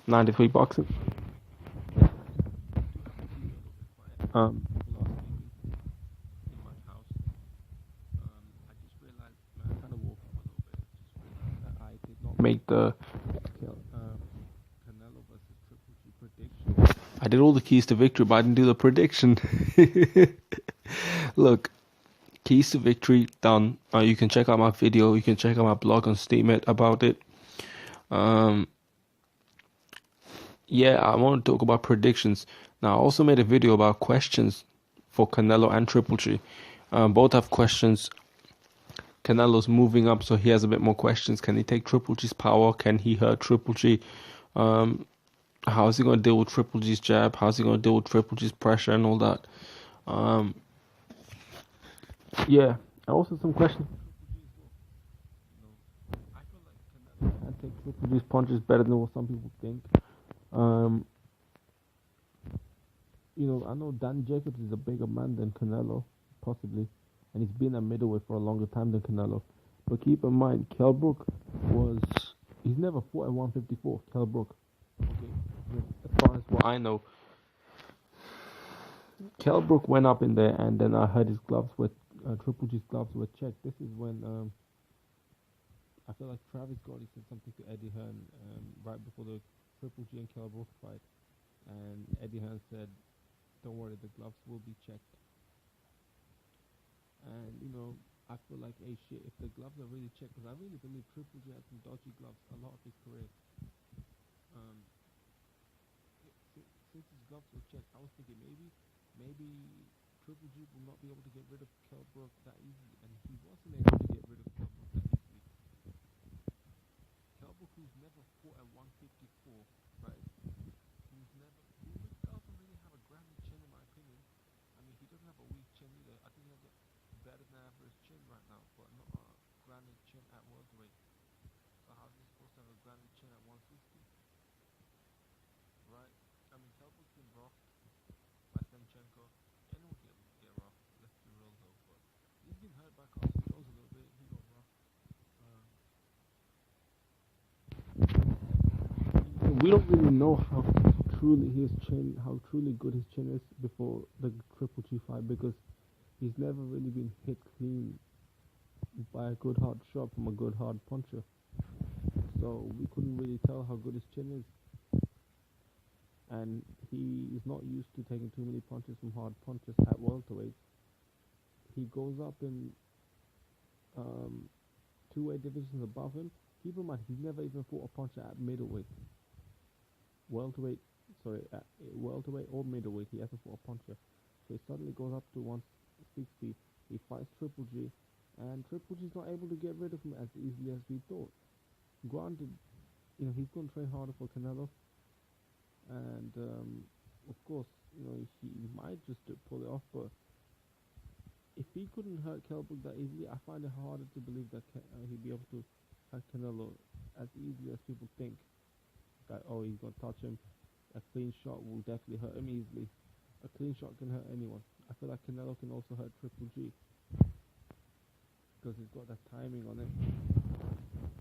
93 Boxing. People asking me in my house. I just realized, man, I kind of woke up a little bit. Just realized that I did not make the Canelo versus Triple G prediction. I did all the keys to victory, but I didn't do the prediction. Look, keys to victory done. You can check out my video. You can check out my blog on Steemit about it. Yeah, I want to talk about predictions. Now, I also made a video about questions for Canelo and Triple G. Both have questions. Canelo's moving up, so he has a bit more questions. Can he take Triple G's power? Can he hurt Triple G? How is he going to deal with Triple G's jab? How's he going to deal with Triple G's pressure and all that? Yeah, also some questions. I feel like Canelo can take Triple G's punches better than what some people think. Um, I know Dan Jacobs is a bigger man than Canelo, possibly, and he's been a middleweight for a longer time than Canelo. But keep in mind, Kell Brook he's never fought at 154, Kell Brook. Okay, as far as what I know, Kell Brook went up in there, and then I heard his gloves were, Triple G's gloves were checked. This is when, I feel like Travis Gordy said something to Eddie Hearn, right before the Triple G and Kell Brook fight, and Eddie Hearn said, "Don't worry, the gloves will be checked." And I feel like, hey, shit, if the gloves are really checked, because I really believe Triple G had some dodgy gloves a lot of his career. Um, since his gloves were checked, I was thinking maybe Triple G will not be able to get rid of Kell Brook that easily, and he wasn't able to get rid of Kell Brook that easily. Kell Brook, who's never fought at 154, right? Who doesn't really have a grounded chin, in my opinion. I mean, he doesn't have a weak chin either. I think he has a better than average chin right now, but not a grounded chin at welterweight. So how's he supposed to have a grounded chin at 160? Right? I mean, Kell Brook's been rocked by Semchenko. Anyone can get rocked, let's be real though. But he's been hurt by Carlos Jones a little bit. He got rocked. We don't really know how truly good his chin is before the Triple G fight, because he's never really been hit clean by a good hard shot from a good hard puncher. So we couldn't really tell how good his chin is. And he is not used to taking too many punches from hard punches at welterweight. He goes up in two-weight divisions above him. Keep in mind, he's never even fought a puncher at middleweight. Welterweight or middleweight, he hasn't fought a puncher. So he suddenly goes up to 160. He fights Triple G, and Triple G's not able to get rid of him as easily as we thought. Granted, he's going to train harder for Canelo, and of course, he might just pull it off. But if he couldn't hurt Kell Brook that easily, I find it harder to believe that he'd be able to hurt Canelo as easily as people think. That, oh, he's gonna touch him. A clean shot will definitely hurt him easily. A clean shot can hurt anyone. I feel like Canelo can also hurt Triple G, because he's got that timing on him.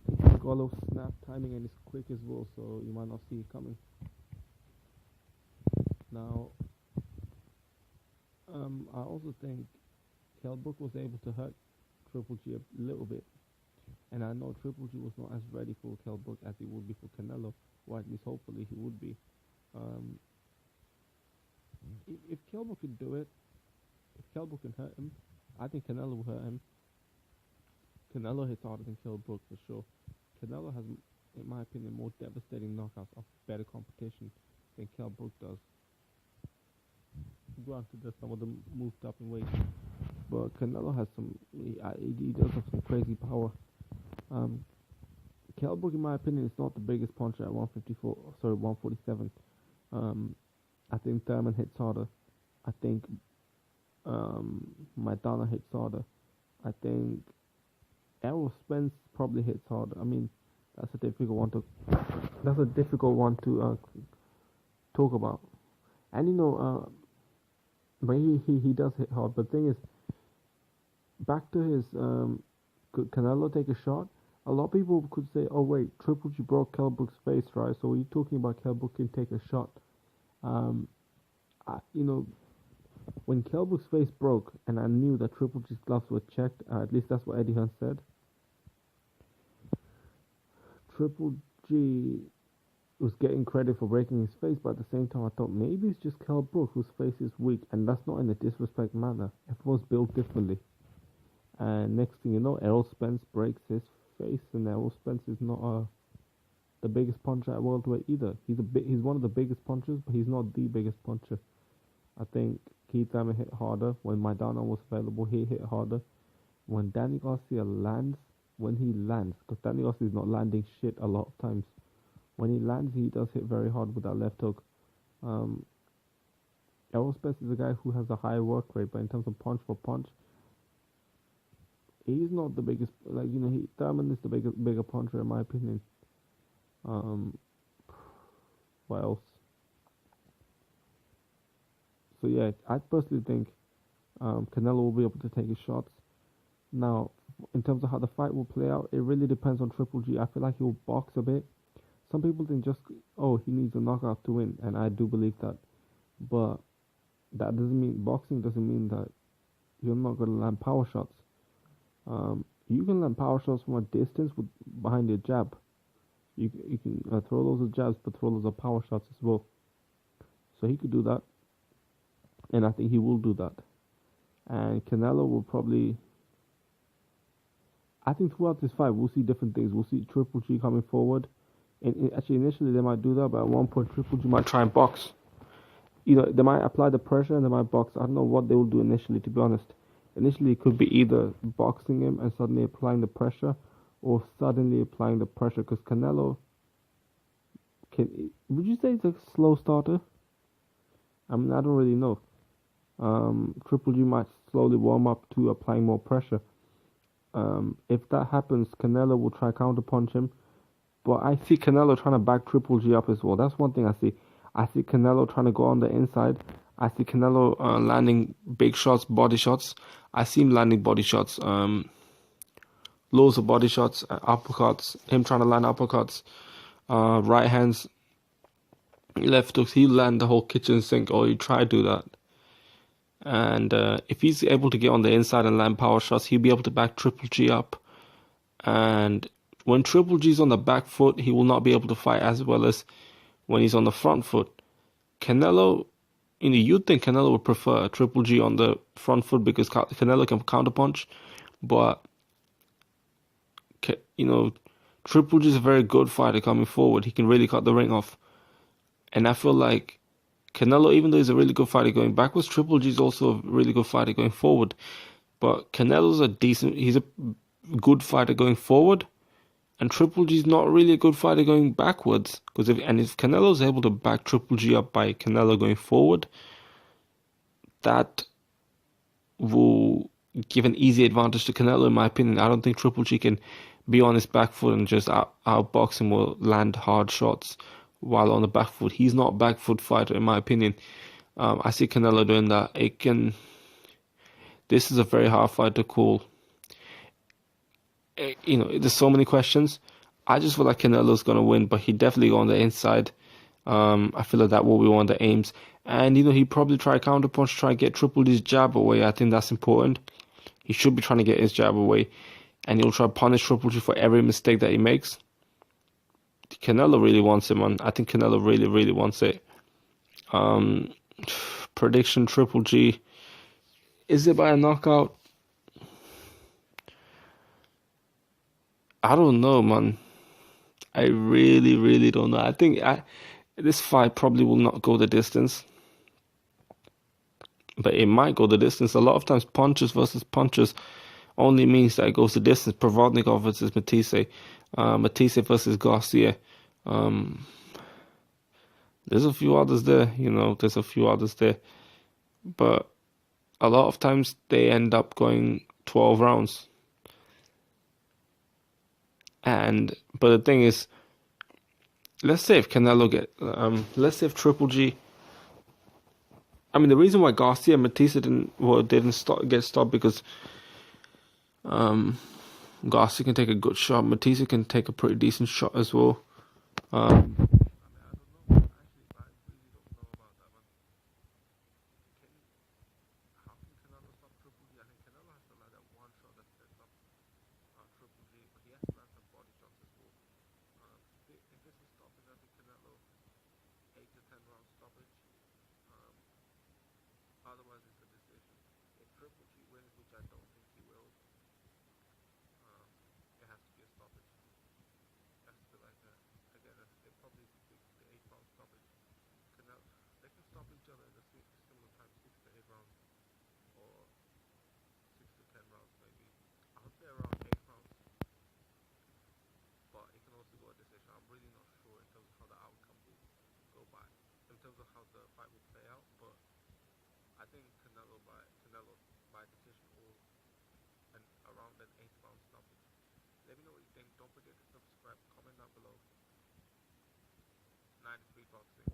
He's got a little snap timing, and he's quick as well, so you might not see it coming. Now, I also think Kell Brook was able to hurt Triple G a little bit, and I know Triple G was not as ready for Kell Brook as he would be for Canelo, or at least hopefully he would be. If Kell Brook can do it, if Kell Brook can hurt him, I think Canelo will hurt him. Canelo hits harder than Kell Brook for sure. Canelo has, in my opinion, more devastating knockouts of better competition than Kell Brook does. Granted, that some of them moved up in weight, but Canelo has he does have some crazy power. Kell Brook, in my opinion, is not the biggest puncher at 147. I think Thurman hits harder. I think Maidana hits harder. I think Errol Spence probably hits harder. I mean, that's a difficult one to talk about. And but he does hit hard. But the thing is, back to his could Canelo take a shot? a lot of people could say, oh wait, Triple G broke Kell Brook's face, right? So are you talking about Kell Brook can take a shot? Um, you know, when Kell Brook's face broke, and I knew that Triple G's gloves were checked, at least that's what Eddie Hearn said. Triple G was getting credit for breaking his face, but at the same time, I thought maybe it's just Kell Brook whose face is weak, and that's not in a disrespect manner. Everyone's built differently. And next thing you know, Errol Spence breaks his face, and Errol Spence is not the biggest puncher at welterweight either. He's one of the biggest punchers, but he's not the biggest puncher. I think Keith Thurman hit harder when Maidana was available. He hit harder when Danny Garcia lands. When he lands, because Danny Garcia is not landing shit a lot of times. When he lands, he does hit very hard with that left hook. Errol Spence is a guy who has a high work rate, but in terms of punch for punch, he's not the biggest. Like, you know, Thurman is the bigger puncher in my opinion. What else? So yeah, I personally think Canelo will be able to take his shots. Now, in terms of how the fight will play out, it really depends on Triple G. I feel like he'll box a bit. Some people think just, oh, he needs a knockout to win, and I do believe that. But that doesn't mean, boxing doesn't mean that you're not going to land power shots. You can land power shots from a distance behind your jab. You can throw loads of jabs, but throw loads of power shots as well. So he could do that, and I think he will do that. And Canelo will probably, I think throughout this fight, we'll see different things. We'll see Triple G coming forward. And actually, initially, they might do that, but at one point, Triple G might try and box. You know, they might apply the pressure and they might box. I don't know what they will do initially, to be honest. Initially, it could be either boxing him and suddenly applying the pressure, or suddenly applying the pressure. Because Canelo, would you say he's a slow starter? I mean, I don't really know. Triple G might slowly warm up to applying more pressure. If that happens, Canelo will try counter punch him. But I see Canelo trying to back Triple G up as well. That's one thing I see. I see Canelo trying to go on the inside. I see Canelo landing big shots, body shots. I see him landing body shots. Loads of body shots, uppercuts. Him trying to land uppercuts. Right hands, left hooks. He'll land the whole kitchen sink, or he try to do that. And if he's able to get on the inside and land power shots, he'll be able to back Triple G up. And when Triple G's on the back foot, he will not be able to fight as well as when he's on the front foot. Canelo, you know, you'd think Canelo would prefer Triple G on the front foot because Canelo can counterpunch, but you know, Triple G is a very good fighter coming forward. He can really cut the ring off, and I feel like Canelo, even though he's a really good fighter going backwards, Triple G is also a really good fighter going forward. But Canelo's he's a good fighter going forward. And Triple G's not really a good fighter going backwards. Because if Canelo's able to back Triple G up by Canelo going forward, that will give an easy advantage to Canelo, in my opinion. I don't think Triple G can be on his back foot and just outbox him or land hard shots while on the back foot. He's not a back foot fighter, in my opinion. I see Canelo doing that. This is a very hard fight to call. You know, there's so many questions. I just feel like Canelo's going to win, but he definitely go on the inside. I feel like that will be one of the aims. And, you know, he probably try counterpunch, try and get Triple G's jab away. I think that's important. He should be trying to get his jab away. And he'll try to punish Triple G for every mistake that he makes. Canelo really wants it, man. I think Canelo really, really wants it. Prediction, Triple G. Is it by a knockout? I don't know, man. I really, really don't know. I think this fight probably will not go the distance. But it might go the distance. A lot of times, punches versus punches only means that it goes the distance. Provodnikov versus Matisse. Matisse versus Garcia. There's a few others there, you know. There's a few others there. But a lot of times, they end up going 12 rounds. But the thing is, let's say if let's say if Triple G, I mean, the reason why Garcia and Matisse didn't get stopped because, Garcia can take a good shot. Matisse can take a pretty decent shot as well. I mean, I don't know. Actually, I really don't know about that one. How can Canelo stop Triple G? I think Canelo has to land that one shot that sets up Triple G, but he has to land some body shots as well. If this is stoppage, I think Canelo 8 to 10 round stoppage. Um, Otherwise, it's a decision. If Triple G wins, which I don't think he will, um, it has to be a stoppage. It has to be like a, again, it probably the 8 round stoppage. Canelo, they can stop each other at a similar time, 6 to 8 rounds, or 6 to 10 rounds maybe. I would say around 8 rounds, but it can also go a decision. I'm really not sure in terms of how the outcome will go by, in terms of how the fight will play out, but I think Canelo by decision or around an 8 round stoppage. Let me know what you think. Don't forget to subscribe, comment down below. 93 Boxing.